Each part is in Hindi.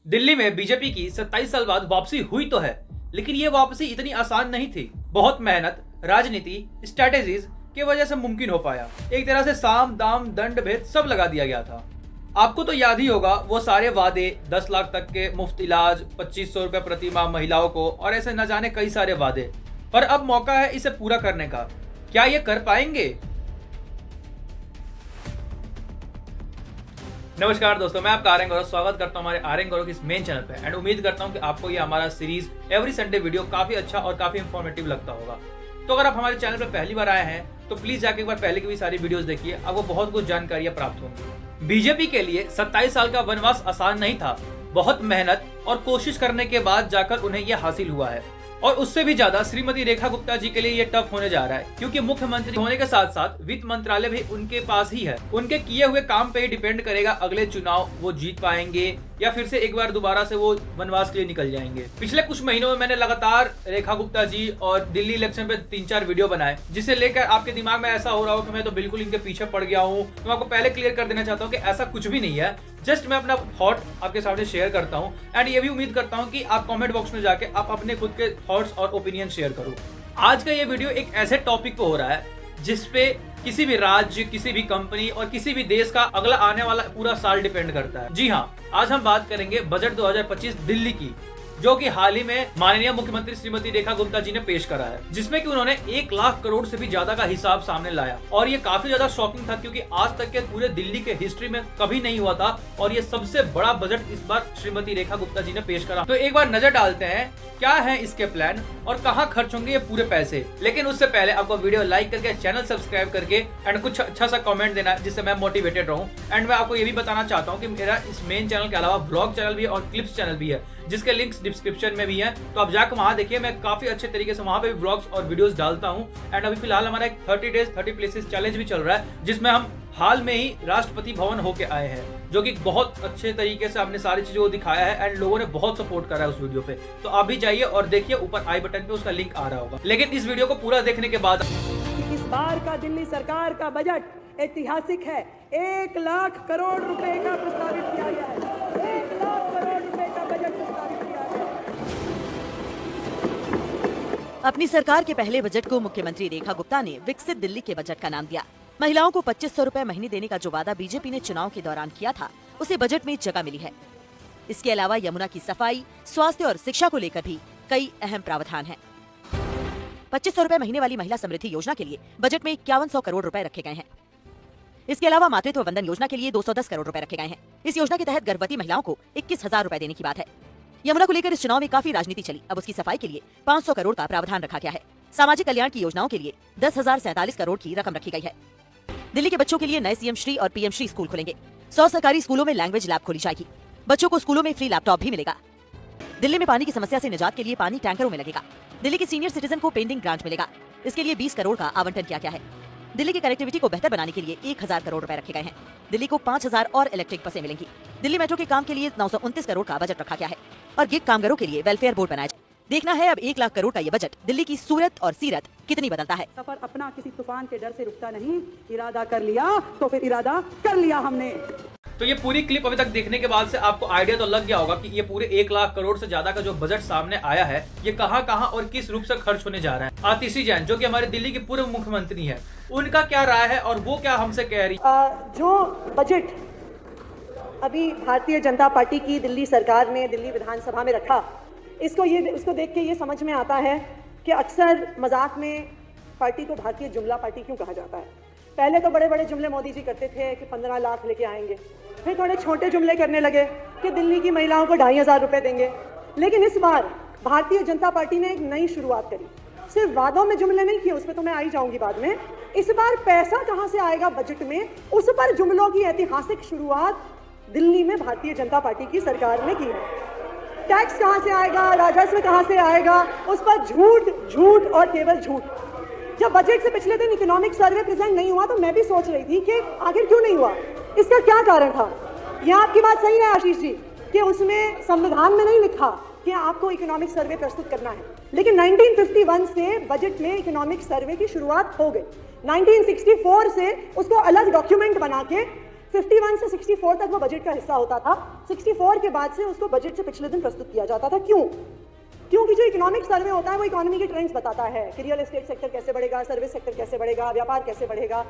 दिल्ली में बीजेपी की 27 साल बाद वापसी हुई तो है, लेकिन ये वापसी इतनी आसान नहीं थी। बहुत मेहनत, राजनीति, स्ट्रेटेजीज की वजह से मुमकिन हो पाया। एक तरह से साम दाम दंड भेद सब लगा दिया गया था। आपको तो याद ही होगा वो सारे वादे, 10 लाख तक के मुफ्त इलाज, 2500 रुपए प्रति माह महिलाओं को, और ऐसे न जाने कई सारे वादे। पर अब मौका है इसे पूरा करने का। क्या ये कर पाएंगे? नमस्कार दोस्तों, मैं आपका आर्यन गौरव स्वागत करता हूं हमारे आर्यन गौरव की इस मेन चैनल पे एंड उम्मीद करता हूं कि आपको ये हमारा सीरीज एवरी संडे वीडियो काफी अच्छा और काफी इंफॉर्मेटिव लगता होगा। तो अगर आप हमारे चैनल पे पहली बार आए हैं तो प्लीज जाके एक बार पहले की भी सारी वीडियोस देखिए, आपको बहुत कुछ जानकारियां प्राप्त होंगी। बीजेपी के लिए 27 साल का वनवास आसान नहीं था। बहुत मेहनत और कोशिश करने के बाद जाकर उन्हें यह हासिल हुआ है, और उससे भी ज्यादा श्रीमती रेखा गुप्ता जी के लिए ये टफ होने जा रहा है, क्योंकि मुख्यमंत्री होने के साथ साथ वित्त मंत्रालय भी उनके पास ही है। उनके किए हुए काम पे ही डिपेंड करेगा अगले चुनाव वो जीत पाएंगे या फिर से एक बार दोबारा से वो वनवास के लिए निकल जाएंगे। पिछले कुछ महीनों में मैंने लगातार रेखा गुप्ता जी और दिल्ली इलेक्शन पे 3-4 वीडियो बनाए, जिसे लेकर आपके दिमाग में ऐसा हो रहा हो कि मैं तो बिल्कुल इनके पीछे पड़ गया हूँ। तो मैं आपको पहले क्लियर कर देना चाहता हूँ कि ऐसा कुछ भी नहीं है। जस्ट मैं अपना थॉट आपके सामने शेयर करता हूँ एंड ये भी उम्मीद करता हूँ कि आप कमेंट बॉक्स में जाके आप अपने खुद के थॉट्स और ओपिनियन शेयर करो। आज का ये वीडियो एक ऐसे टॉपिक पे हो रहा है जिसपे किसी भी राज्य, किसी भी कंपनी और किसी भी देश का अगला आने वाला पूरा साल डिपेंड करता है। जी हाँ, आज हम बात करेंगे बजट 2025 दिल्ली की, जो कि हाल ही में माननीय मुख्यमंत्री श्रीमती रेखा गुप्ता जी ने पेश करा है, जिसमें कि उन्होंने 1 लाख करोड़ से भी ज्यादा का हिसाब सामने लाया। और ये काफी ज्यादा शॉकिंग था, क्योंकि आज तक के पूरे दिल्ली के हिस्ट्री में कभी नहीं हुआ था, और ये सबसे बड़ा बजट इस बार श्रीमती रेखा गुप्ता जी ने पेश करा। तो एक बार नजर डालते हैं क्या है इसके प्लान और कहाँ खर्च होंगे ये पूरे पैसे। लेकिन उससे पहले आपको वीडियो लाइक करके, चैनल सब्सक्राइब करके एंड कुछ अच्छा सा कमेंट देना है, जिससे मैं मोटिवेटेड रहूं। एंड मैं आपको ये भी बताना चाहता हूँ कि मेरा इस मेन चैनल के अलावा ब्लॉग चैनल भी है और क्लिप्स चैनल भी है, जिसके लिंक्स डिस्क्रिप्शन में भी है। तो आप जाकर वहां देखिए, मैं काफी अच्छे तरीके से वहां पे भी ब्लॉग्स और वीडियोस डालता हूं। एंड अभी फिलहाल हमारा एक 30 डेज 30 प्लेसेस चैलेंज भी चल रहा है, जिसमें हम हाल में ही राष्ट्रपति भवन होके आए हैं, जो कि बहुत अच्छे तरीके से आपने सारी चीजों को दिखाया है एंड लोगों ने बहुत सपोर्ट करा है उस वीडियो पे। तो आप भी जाइए और देखिए, ऊपर आई बटन पे उसका लिंक आ रहा होगा। लेकिन इस वीडियो को पूरा देखने के बाद इस बार का दिल्ली सरकार का बजट ऐतिहासिक है। 1 लाख करोड़ रुपए का प्रस्तावित किया गया है। 1 लाख करोड़ रुपए का बजट प्रस्तावित किया गया है। अपनी सरकार के पहले बजट को मुख्यमंत्री रेखा गुप्ता ने विकसित दिल्ली के बजट का नाम दिया। महिलाओं को 2500 रुपए महीने देने का जो वादा बीजेपी ने चुनाव के दौरान किया था, उसे बजट में जगह मिली है। इसके अलावा यमुना की सफाई, स्वास्थ्य और शिक्षा को लेकर भी कई अहम प्रावधान हैं। 2500 रुपए महीने वाली महिला समृद्धि योजना के लिए बजट में 5100 करोड़ रुपए रखे गए हैं। इसके अलावा मातृत्व वंदन योजना के लिए 210 करोड़ रुपए रखे गए हैं। इस योजना के तहत गर्भवती महिलाओं को 21,000 रुपए देने की बात है। यमुना को लेकर इस चुनाव में काफी राजनीति चली। अब उसकी सफाई के लिए 500 करोड़ का प्रावधान रखा गया है। सामाजिक कल्याण की योजनाओं के लिए 10,047 करोड़ की रकम रखी गई है। दिल्ली के बच्चों के लिए नए सीएम श्री और पीएम श्री स्कूल खुलेंगे। 100 सरकारी स्कूलों में लैंग्वेज लैब खोली जाएगी। बच्चों को स्कूलों में फ्री लैपटॉप भी मिलेगा। दिल्ली में पानी की समस्या से निजात के लिए पानी टैंकरों में लगेगा। दिल्ली के सीनियर सिटीजन को पेंटिंग ग्रांट मिलेगा। इसके लिए 20 करोड़ का आवंटन किया गया है। दिल्ली की कनेक्टिविटी को बेहतर बनाने के लिए 1000 करोड़ रुपए रखे गए हैं। दिल्ली को 5000 और इलेक्ट्रिक बसें मिलेंगी। दिल्ली मेट्रो के काम के लिए 929 करोड़ का बजट रखा गया है, और गिग कामगारों के लिए वेलफेयर बोर्ड बनाया जाए। देखना है अब 1 लाख करोड़ का ये बजट दिल्ली की सूरत और सीरत कितनी बदलता है। सफर अपना किसी तूफान के डर से रुकता नहीं। इरादा कर लिया तो फिर इरादा कर लिया हमने। तो ये पूरी क्लिप अभी तक देखने के बाद से आपको आइडिया तो लग गया होगा कि ये पूरे 1 लाख करोड़ से ज्यादा का जो बजट सामने आया है, ये कहां और किस रूप से खर्च होने जा रहा है। आतिशी जैन, जो कि हमारे दिल्ली की पूर्व मुख्यमंत्री है, उनका क्या राय है और वो क्या हमसे कह रही जो बजट अभी भारतीय जनता पार्टी की दिल्ली सरकार ने दिल्ली विधानसभा में रखा, इसको देख के ये समझ में आता है कि अक्सर मजाक में पार्टी को भारतीय जुमला पार्टी क्यों कहा जाता है। पहले तो बड़े बड़े जुमले मोदी जी करते थे कि 15 लाख लेके आएंगे, फिर थोड़े छोटे जुमले करने लगे कि दिल्ली की महिलाओं को 2500 रुपए देंगे। लेकिन इस बार भारतीय जनता पार्टी ने एक नई शुरुआत करी। सिर्फ वादों में जुमले नहीं किए, उस पर तो मैं आई जाऊंगी बाद में। इस बार पैसा कहाँ से आएगा बजट में, उस पर जुमलों की ऐतिहासिक शुरुआत दिल्ली में भारतीय जनता पार्टी की सरकार ने की है। टैक्स कहाँ से आएगा, राजस्व कहाँ से आएगा, उस पर झूठ और केवल झूठ। जब बजट से पिछले दिन इकोनॉमिक सर्वे प्रेजेंट नहीं हुआ, तो मैं भी सोच रही थी कि आखिर क्यों नहीं हुआ, इसका क्या कारण था। यह आपकी बात सही है आशीष जी कि उसमें संविधान में नहीं लिखा कि आपको इकोनॉमिक सर्वे प्रस्तुत करना है, लेकिन 1951 से बजट में इकोनॉमिक सर्वे की शुरुआत हो गई। 1964 से उसको अलग डॉक्यूमेंट बना के 51 से 64 तक वो बजट का हिस्सा होता था। 64 के बाद से उसको बजट से पिछले दिन प्रस्तुत किया जाता था। क्यों? क्योंकि जो इकोनॉमिक सर्वे होता है वो इकोनॉमी के ट्रेंड्स बताता है कि रियल एस्टेट सेक्टर कैसे बढ़ेगा, सर्विस सेक्टर कैसे बढ़ेगा, व्यापार कैसे बढ़ेगा।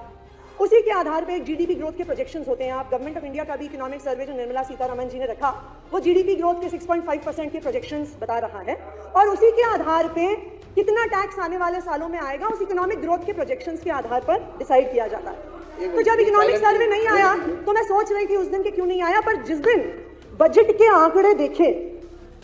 उसी के आधार पे एक जीडीपी ग्रोथ के प्रोजेक्शंस होते हैं। आप गवर्नमेंट ऑफ इंडिया का भी इकोनॉमिक सर्वे जो निर्मला सीतारमण जी ने रखा, वो जीडीपी ग्रोथ के 6.5% के प्रोजेक्शंस बता रहा है, और उसी के आधार पे कितना टैक्स आने वाले सालों में आएगा उस इकोनॉमिक ग्रोथ के प्रोजेक्शंस के आधार पर डिसाइड किया जाता है। तो जब इकोनॉमिक सर्वे नहीं आया तो मैं सोच रही थी उस दिन के क्यों नहीं आया, पर जिस दिन बजट के आंकड़े देखे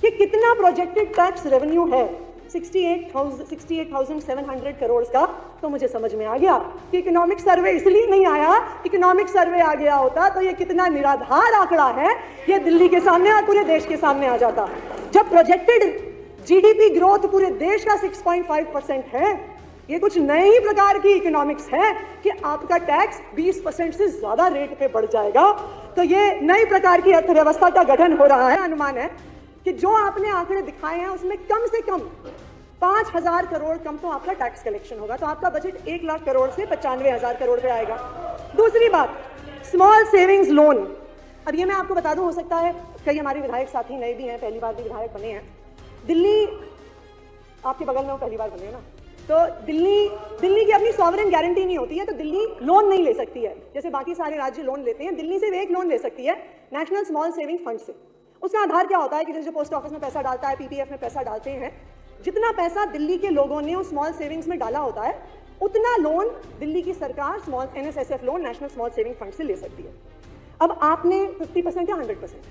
कि कितना प्रोजेक्टेड टैक्स रेवेन्यू है 68,700 करोड़ का, तो मुझे समझ में आ गया कि इकोनॉमिक सर्वे इसलिए नहीं आया। इकोनॉमिक सर्वे आ गया होता तो ये कितना निराधार आंकड़ा है ये दिल्ली के सामने और पूरे देश के सामने आ जाता। जब प्रोजेक्टेड जीडीपी ग्रोथ पूरे देश का 6.5% है, ये कुछ नए ही प्रकार की इकोनॉमिक्स है कि आपका टैक्स 20% से ज्यादा रेट पे बढ़ जाएगा। तो ये नई प्रकार की अर्थव्यवस्था का गठन हो रहा है। अनुमान है कि जो आपने आंकड़े दिखाए हैं उसमें कम से कम 5,000 करोड़ कम तो आपका टैक्स कलेक्शन होगा। तो आपका बजट 1 लाख करोड़ से 95,000 करोड़ पे आएगा। दूसरी बात, स्मॉल सेविंग्स लोन। अब ये मैं आपको बता दूं, हो सकता है कई हमारे विधायक साथी नए भी हैं, पहली बार भी विधायक बने हैं। दिल्ली आपके बगल में वो पहली बार बने हैं ना, तो दिल्ली की अपनी सॉवरेन गारंटी नहीं होती है, तो दिल्ली लोन नहीं ले सकती है जैसे बाकी सारे राज्य लोन लेते हैं। दिल्ली सिर्फ एक लोन ले सकती है, नेशनल स्मॉल सेविंग फंड से। उसका आधार क्या होता है कि जैसे पोस्ट ऑफिस में पैसा डालता है, पीपीएफ में पैसा डालते हैं, जितना पैसा दिल्ली के लोगों ने उस स्मॉल सेविंग्स में डाला होता है उतना लोन दिल्ली की सरकार small NSSF loan, national small saving fund से ले सकती है। अब आपने 50% या 100%,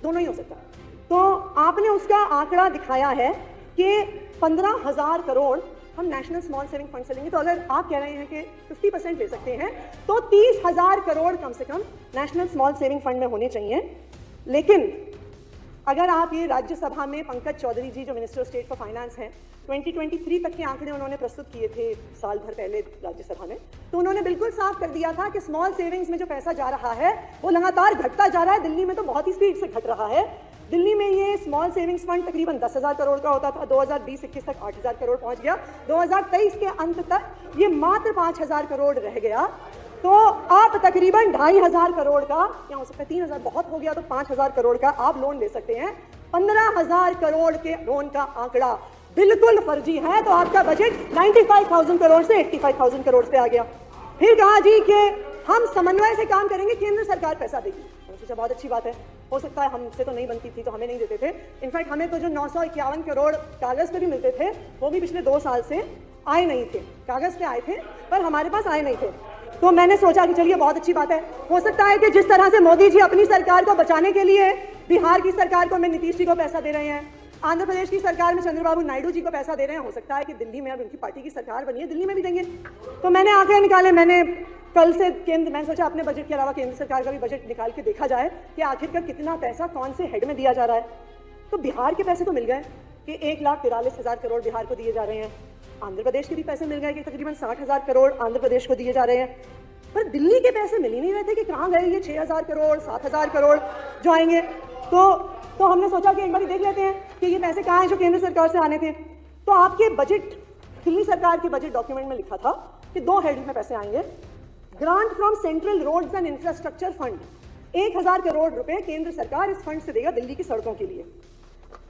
दोनों ही हो सकता है, तो आपने उसका आंकड़ा दिखाया है कि 15,000 करोड़ हम नेशनल स्मॉल सेविंग फंड से लेंगे। तो अगर आप कह रहे हैं कि 50% ले सकते हैं तो 30,000 करोड़ कम से कम नेशनल स्मॉल सेविंग फंड में होने चाहिए। लेकिन अगर आप ये राज्यसभा में पंकज चौधरी जी जो minister of state for finance हैं, 2023 तक के आंकड़े उन्होंने प्रस्तुत किए थे साल भर पहले राज्यसभा में, तो उन्होंने बिल्कुल साफ कर दिया था कि स्मॉल सेविंग्स में जो पैसा जा रहा है वो लगातार घटता जा रहा है। दिल्ली में तो बहुत ही स्पीड से घट रहा है। दिल्ली में ये स्मॉल सेविंग्स फंड तकरीबन 10,000 करोड़ का होता था, 2020-21 तक 8,000 करोड़ पहुंच गया, 2023 के अंत तक ये मात्र 5,000 करोड़ रह गया। तो आप तकरीबन 2,500 करोड़ का, या हो सकता है 3,000 बहुत हो गया, तो 5,000 करोड़ का आप लोन ले सकते हैं। 15,000 करोड़ के लोन का आंकड़ा बिल्कुल फर्जी है। तो आपका बजट 95,000 करोड़ से 85,000 करोड़ पे आ गया। फिर कहा जी कि हम समन्वय से काम करेंगे, केंद्र सरकार पैसा देगी। मैंने सोचा बहुत अच्छी बात है, हो सकता है हमसे तो नहीं बनती थी तो हमें नहीं देते थे। इनफैक्ट हमें तो जो 951 करोड़ कागज पे भी मिलते थे वो भी पिछले 2 साल से आए नहीं थे, कागज पे आए थे पर हमारे पास आए नहीं थे। तो मैंने सोचा कि चलिए बहुत अच्छी बात है, हो सकता है कि जिस तरह से मोदी जी अपनी सरकार को बचाने के लिए बिहार की सरकार को में नीतीश जी को पैसा दे रहे हैं, आंध्र प्रदेश की सरकार में चंद्रबाबू नायडू जी को पैसा दे रहे हैं, हो सकता है कि दिल्ली में अब उनकी पार्टी की सरकार बनी है, दिल्ली में भी देंगे। तो मैंने आंकड़े निकाले, मैंने कल से मैंने सोचा अपने बजट के अलावा केंद्र सरकार का भी बजट निकाल के देखा जाए कि आखिरकार कितना पैसा कौन से हेड में दिया जा रहा है। तो बिहार के पैसे तो मिल गए कि 1,43,000 करोड़ बिहार को दिए जा रहे हैं। आंध्र प्रदेश के भी पैसे मिल गए कि तकरीबन 60,000 करोड़ आंध्र प्रदेश को दिए जा रहे हैं। पर दिल्ली के पैसे मिल ही नहीं रहे थे कि कहाँ गए ये 6,000 करोड़ 7,000 करोड़ जो आएंगे। तो हमने सोचा कि एक बार देख लेते हैं कि ये पैसे कहाँ हैं जो केंद्र सरकार से आने थे। तो आपके बजट, दिल्ली सरकार के बजट डॉक्यूमेंट में लिखा था कि 2 हेड में पैसे आएंगे। Grant from central roads and infrastructure fund, 1,000 crore रुपए केंद्र सरकार इस फंड से देगा दिल्ली की सड़कों के लिए।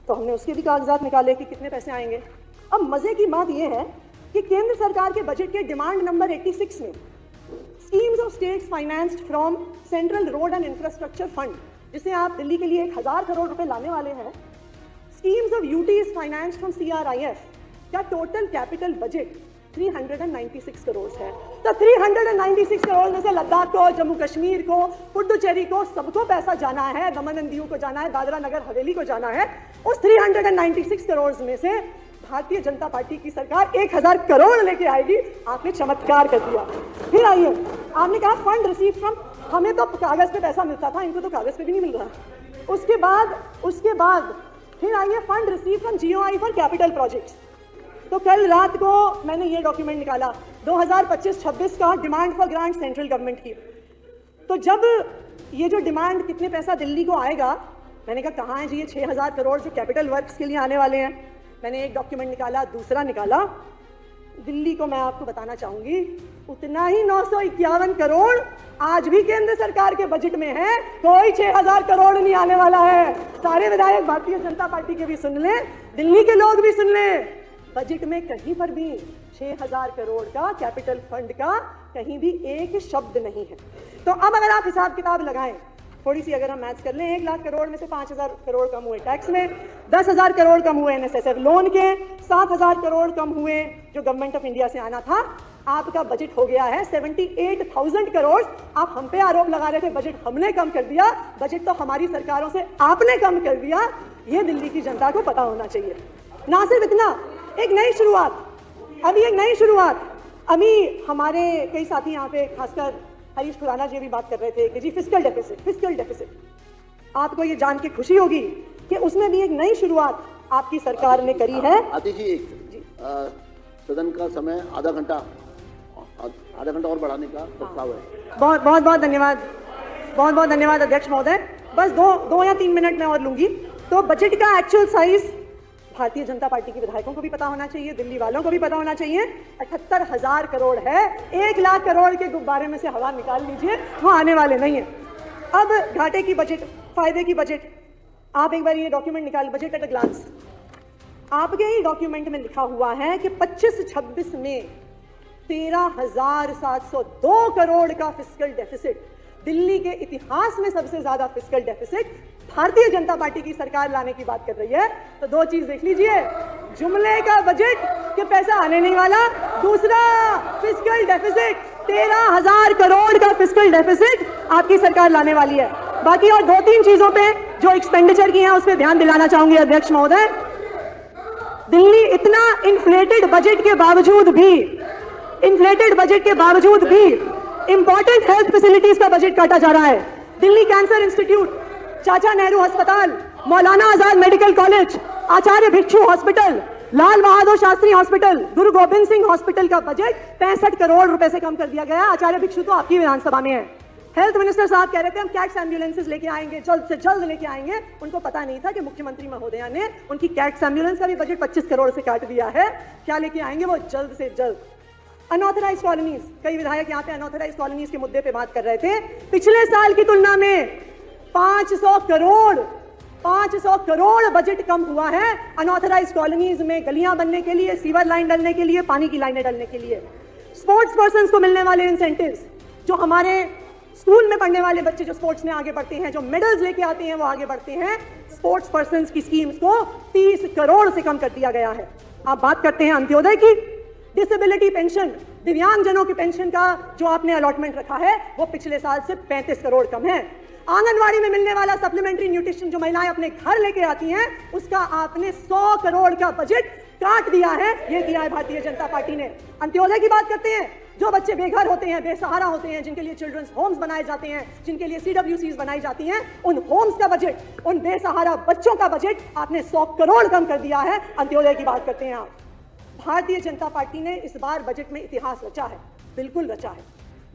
तो हमने उसके भी कागजात निकाले कि कितने पैसे आएंगे। अब मजे की बात यह है कि केंद्र सरकार के बजट के डिमांड नंबर 86 में schemes of states financed from central road and infrastructure fund, जिसे आप दिल्ली के लिए 1,000 करोड़ रुपए लाने वाले हैं, schemes of UTs financed from CRIF का टोटल कैपिटल बजट 396 करोड़ है। तो 396 करोड़ में से लद्दाख को, जम्मू कश्मीर को, पुडुचेरी को, सबको पैसा जाना है, दमन एंड दीव को जाना है, दादरा नगर हवेली को जाना है। उस 396 करोड़ में से भारतीय जनता पार्टी की सरकार 1,000 करोड़ लेके आएगी। आपने चमत्कार कर दिया। फिर आइए, आपने कहा फंड रिसीव फ्रॉम, हमें तो कागज पे पैसा मिलता था, इनको तो कागज पे भी नहीं मिल रहा। उसके बाद फिर आइए fund receive from GOI for capital projects. तो कल रात को मैंने ये डॉक्यूमेंट निकाला 2025-26 का demand for grant central government की। तो जब ये जो डिमांड कितने पैसा दिल्ली को आएगा, मैंने कहा कहाँ है जी ये 6,000 करोड़ जो कैपिटल वर्क्स के लिए आने वाले हैं। मैंने एक डॉक्यूमेंट निकाला, दूसरा निकाला, दिल्ली को मैं आपको बताना चाहूंगी, उतना ही 951 करोड़ आज भी केंद्र सरकार के बजट में है। कोई 6000 करोड़ नहीं आने वाला है। सारे विधायक भारतीय जनता पार्टी के भी सुन लें, दिल्ली के लोग भी सुन लें, बजट में कहीं पर भी 6000 करोड़ का कैपिटल फंड का कहीं भी एक शब्द नहीं है। तो अब अगर आप हिसाब किताब लगाएं, थोड़ी सी अगर हम मैथ्स कर लें, 1 लाख करोड़ में से 5000 करोड़ कम हुए टैक्स में, 10,000 करोड़ कम हुए NSSF लोन के, 7,000 करोड़ कम हुए जो गवर्नमेंट ऑफ इंडिया से आना था, आपका बजट हो गया है 78,000 करोड़। आप हम पे आरोप लगा रहे थे बजट हमने कम कर दिया, बजट तो हमारी सरकारों से आपने कम कर दिया। ये दिल्ली की जनता को पता होना चाहिए। ना सिर्फ इतना, एक नई शुरुआत, अभी एक नई शुरुआत, अभी हमारे कई साथी यहाँ पे खासकर हरीश खुराना जी भी बात कर रहे थे कि जी फिस्कल डेफिसिट, आपको ये जान के खुशी होगी कि उसमें भी एक नई शुरुआत आपकी सरकार ने करी है। आतिश जी, सदन का समय आधा घंटा और बढ़ाने का प्रस्ताव है। बहुत बहुत धन्यवाद अध्यक्ष महोदय। बस दो या 3 मिनट में और लूंगी। तो बजट का actual size Bharatiya Janata party के विधायकों को भी पता होना चाहिए, दिल्ली वालों को भी पता होना चाहिए। 78,000 करोड़ है। 1 लाख करोड़ के गुब्बारे में से हवा निकाल लीजिए, वो आने वाले नहीं है। अब घाटे की बजट, फायदे की बजट, आप एक बार ये डॉक्यूमेंट निकाल, बजट एट अ ग्लांस। आपके ही डॉक्यूमेंट में लिखा हुआ है कि 25-26 में 13,702 करोड़ का फिस्कल डेफिसिट, दिल्ली के इतिहास में सबसे ज्यादा fiscal deficit Bharatiya Janata party की सरकार लाने की बात कर रही है। तो 2 चीज देख लीजिए, जुमले का बजट कि पैसा आने नहीं वाला, दूसरा फिस्कल डेफिसिट 13,000 करोड़ का फिस्कल डेफिसिट आपकी सरकार लाने वाली है। बाकी और 2-3 चीजों पे जो एक्सपेंडिचर की है उस पर ध्यान दिलाना चाहूंगी अध्यक्ष महोदय। दिल्ली इतना इन्फ्लेटेड बजट के बावजूद भी इंपॉर्टेंट हेल्थ फैसिलिटीज का बजट काटा जा रहा है। दिल्ली कैंसर इंस्टीट्यूट, चाचा नेहरू अस्पताल, मौलाना आजाद मेडिकल कॉलेज, आचार्य भिक्षु हॉस्पिटल, लाल बहादुर शास्त्री हॉस्पिटल, गुरु गोविंद सिंह हॉस्पिटल का बजट 65 करोड़ रुपए से कम कर दिया गया। आचार्य भिक्षु तो आपकी विधानसभा में है। हेल्थ मिनिस्टर साहब कह रहे थे हम कैट्स एम्बुलेंसेज लेके आएंगे, जल्द से जल्द लेके आएंगे। उनको पता नहीं था कि मुख्यमंत्री महोदया ने उनकी कैट्स एम्बुलेंस का भी बजट 25 करोड़ से काट दिया है। क्या लेके आएंगे वो जल्द से जल्द। अनऑथराइज कॉलोनीज, कई विधायक यहाँ पे अनऑथराइज कॉलोनीज के मुद्दे पे बात कर रहे थे। पिछले साल की तुलना में 500 करोड़ बजट कम हुआ है अनऑथराइज कॉलोनीज में, गलियां बनने के लिए, सीवर लाइन डलने के लिए, पानी की लाइनें डलने के लिए। स्पोर्ट्स पर्सन्स को मिलने वाले इंसेंटिव्स, जो हमारे स्कूल में पढ़ने वाले बच्चे जो स्पोर्ट्स में आगे बढ़ते हैं, जो मेडल्स लेके आते हैं वो आगे बढ़ते हैं, स्पोर्ट्स पर्सन्स की स्कीम्स को 30 करोड़ से कम कर दिया गया है। आप बात करते हैं अंत्योदय की, डिसेबिलिटी पेंशन, दिव्यांगजनों की पेंशन का जो आपने अलॉटमेंट रखा है वो पिछले साल से 35 करोड़ कम है। आंगनवाड़ी में मिलने वाला सप्लीमेंट्री न्यूट्रिशन जो महिलाएं अपने घर लेके आती हैं, उसका आपने 100 करोड़ का बजट काट दिया है। ये किया है भारतीय जनता पार्टी ने। अंत्योदय की बात करते हैं, जो बच्चे बेघर होते हैं, बेसहारा होते हैं, जिनके लिए चिल्ड्रंस होम्स बनाए जाते हैं, जिनके लिए CWCs बनाई जाती हैं, उन होम्स का बजट, उन बेसहारा बच्चों का बजट आपने 100 करोड़ कम कर दिया है। अंत्योदय की बात करते हैं आप। भारतीय जनता पार्टी ने इस बार बजट में इतिहास रचा है, बिल्कुल रचा है।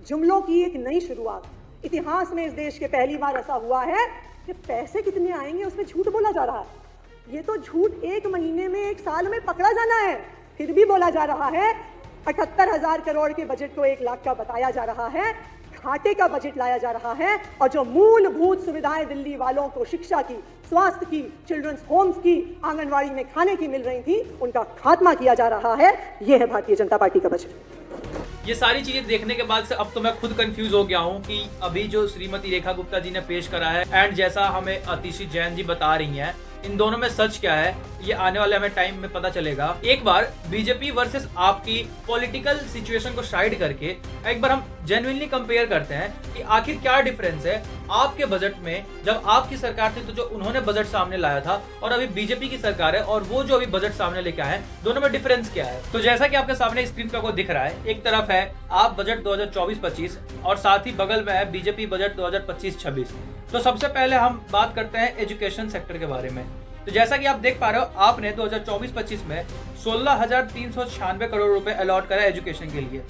जुमलों की एक नई शुरुआत। इतिहास में इस देश के पहली बार ऐसा हुआ है कि पैसे कितने आएंगे उसमें झूठ बोला जा रहा है। ये तो झूठ 1 महीने में, 1 साल में पकड़ा जाना है, फिर भी बोला जा रहा है। 78,000 करोड़ के बजट को 1 लाख का बताया जा रहा है, घाटे का बजट लाया जा रहा है, और जो मूलभूत सुविधाएं दिल्ली वालों को शिक्षा की, स्वास्थ्य की, चिल्ड्रंस होम्स की, आंगनवाड़ी में खाने की मिल रही थी, उनका खात्मा किया जा रहा है। यह है भारतीय जनता पार्टी का बजट। ये सारी चीजें देखने के बाद से अब तो मैं खुद कंफ्यूज हो गया हूँ कि अभी जो श्रीमती रेखा गुप्ता जी ने पेश करा है एंड जैसा हमें आतिशी जैन जी बता रही हैं, इन दोनों में सच क्या है ये आने वाले हमें टाइम में पता चलेगा। एक बार बीजेपी वर्सेस आपकी पॉलिटिकल सिचुएशन को साइड करके एक बार हम जेन्युइनली कंपेयर करते हैं कि आखिर क्या डिफरेंस है आपके बजट में, जब आपकी सरकार थी तो जो उन्होंने बजट सामने लाया था, और अभी बीजेपी की सरकार है और वो जो अभी बजट सामने लेके आए हैं, दोनों में डिफरेंस क्या है। तो जैसा कि आपके सामने स्क्रीन पर आपको दिख रहा है, एक तरफ है आप बजट 2024-25 और साथ ही बगल में है बीजेपी बजट 2025-26। तो सबसे पहले हम बात करते हैं एजुकेशन सेक्टर के बारे में। तो जैसा कि आप देख पा रहे हो, आपने 2024-25 में 16,396 करोड़ रुपए अलॉट करा एजुकेशन के लिए,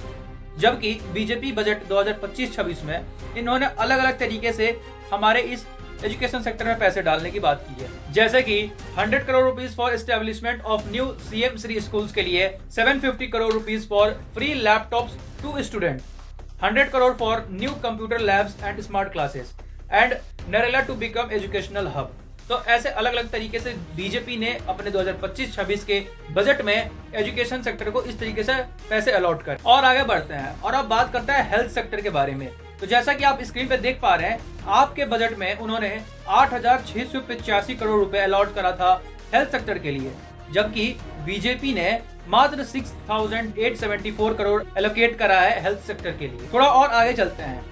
जबकि बीजेपी बजट 2025-26 में इन्होंने अलग अलग तरीके से हमारे इस एजुकेशन सेक्टर में पैसे डालने की बात की है, जैसे कि 100 crore rupees for establishment of new CM Shri schools के लिए, 750 crore rupees for free laptops to student, 100 crore for new computer labs and smart classes and Narela to become educational hub. तो ऐसे अलग अलग तरीके से बीजेपी ने अपने 2025-26 के बजट में एजुकेशन सेक्टर को इस तरीके से पैसे अलॉट कर। और आगे बढ़ते हैं और अब बात करते हैं हेल्थ सेक्टर के बारे में। तो जैसा कि आप स्क्रीन पे देख पा रहे हैं, आपके बजट में उन्होंने 8,685 करोड़ रुपए अलॉट करा था हेल्थ सेक्टर के लिए, जबकि बीजेपी ने मात्र 6,874 करोड़ एलोकेट करा है हेल्थ सेक्टर के लिए। थोड़ा और आगे चलते हैं।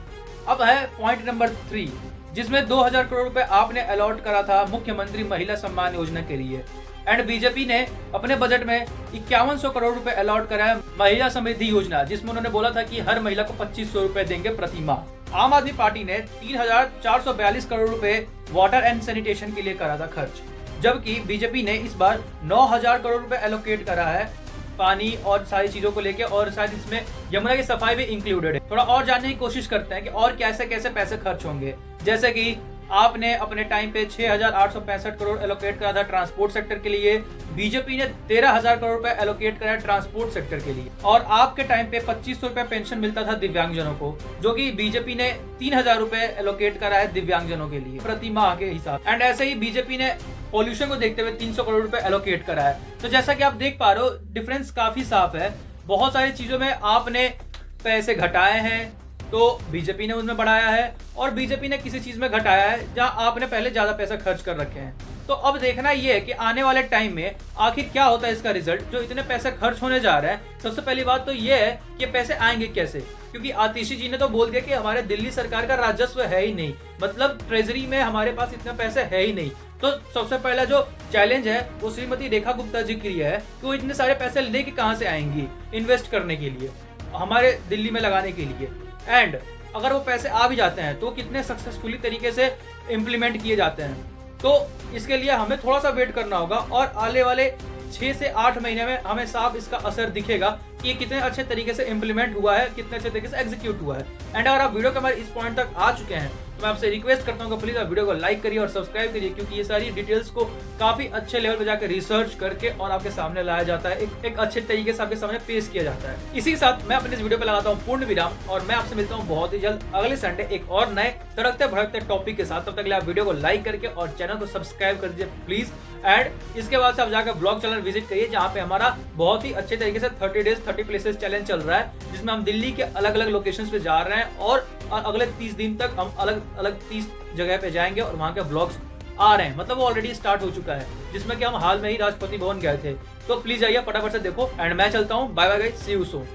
अब है पॉइंट नंबर 3, जिसमें 2,000 करोड़ रुपए आपने अलॉट करा था मुख्यमंत्री महिला सम्मान योजना के लिए। एंड बीजेपी ने अपने बजट में 5100 करोड़ रुपए अलॉट करा है महिला समृद्धि योजना, जिसमें उन्होंने बोला था कि हर महिला को 2500 रुपए देंगे प्रति माह। आम आदमी पार्टी ने 3,442 करोड़ रुपए वाटर एंड सैनिटेशन के लिए करा था खर्च, जबकि बीजेपी ने इस बार 9,000 करोड़ रुपए एलोकेट करा है पानी और सारी चीजों को लेके, और शायद इसमें यमुना की सफाई भी इंक्लूडेड है। थोड़ा और जानने की कोशिश करते हैं कि और कैसे कैसे पैसे खर्च होंगे। जैसे कि आपने अपने टाइम पे 6,865 करोड़ एलोकेट करा था ट्रांसपोर्ट सेक्टर के लिए, बीजेपी ने 13,000 करोड़ रुपए एलोकेट करा है ट्रांसपोर्ट सेक्टर के लिए, और आपके टाइम पे 2500 रुपए पेंशन मिलता था दिव्यांगजनों को, जो कि बीजेपी ने 3,000 रुपए एलोकेट करा है दिव्यांगजनों के लिए प्रति माह के हिसाब। एंड ऐसे ही बीजेपी ने पॉल्यूशन को देखते हुए 300 करोड़ रुपए एलोकेट करा है। तो जैसा कि आप देख पा रहे हो, डिफरेंस काफी साफ है। बहुत सारी चीजों में आपने पैसे घटाए हैं तो बीजेपी ने उसमें बढ़ाया है, और बीजेपी ने किसी चीज में घटाया है जहां आपने पहले ज्यादा पैसा खर्च कर रखे हैं। तो अब देखना ये है कि आने वाले टाइम में आखिर क्या होता है इसका रिजल्ट, जो इतने पैसे खर्च होने जा रहे हैं। सबसे पहली बात तो ये है कि पैसे आएंगे कैसे, क्योंकि आतिशी जी ने तो बोल दिया कि हमारे दिल्ली सरकार का राजस्व है ही नहीं, मतलब ट्रेजरी में हमारे पास इतने पैसे है ही नहीं। तो सबसे पहला जो चैलेंज है वो श्रीमती रेखा गुप्ता जी के लिए है कि वो इतने सारे पैसे लेके कहां से आएंगी इन्वेस्ट करने के लिए, हमारे दिल्ली में लगाने के लिए। एंड अगर वो पैसे आ भी जाते हैं तो कितने सक्सेसफुली तरीके से इम्प्लीमेंट किए जाते हैं, तो इसके लिए हमें थोड़ा सा वेट करना होगा, और आने वाले 6 से 8 महीने में हमें साफ इसका असर दिखेगा कि ये कितने अच्छे तरीके से इम्प्लीमेंट हुआ है, कितने अच्छे तरीके से एग्जीक्यूट हुआ है। एंड अगर आप वीडियो के हमारे इस पॉइंट तक आ चुके हैं तो मैं आपसे रिक्वेस्ट करता हूँ कि प्लीज आप वीडियो को लाइक करिए और सब्सक्राइब करिए, क्योंकि ये सारी डिटेल्स को काफी अच्छे लेवल पे जाकर रिसर्च करके और आपके सामने लाया जाता है, एक अच्छे तरीके से आपके सामने पेश किया जाता है। इसी के साथ मैं अपने इस वीडियो पे लगाता हूँ पूर्ण विराम, और मैं आपसे मिलता हूँ बहुत ही जल्द अगले संडे एक और नए तड़कते भड़कते टॉपिक के साथ। तब तक के लिए आप वीडियो को लाइक करके और चैनल को सब्सक्राइब कर दीजिए प्लीज। एंड इसके बाद से आप जाकर ब्लॉग चैनल विजिट करिए, जहाँ पे हमारा बहुत ही अच्छे तरीके से 30 डेज 30 प्लेसेस चैलेंज चल रहा है, जिसमें हम दिल्ली के अलग अलग लोकेशंस पे जा रहे हैं, और अगले 30 दिन तक हम अलग अलग 30 जगह पे जाएंगे और वहाँ के ब्लॉग्स आ रहे हैं, मतलब वो ऑलरेडी स्टार्ट हो चुका है, जिसमें कि हम हाल में ही राष्ट्रपति भवन गए थे। तो प्लीज आइए फटाफट से देखो। एंड मैं चलता हूँ, bye bye guys, see you soon.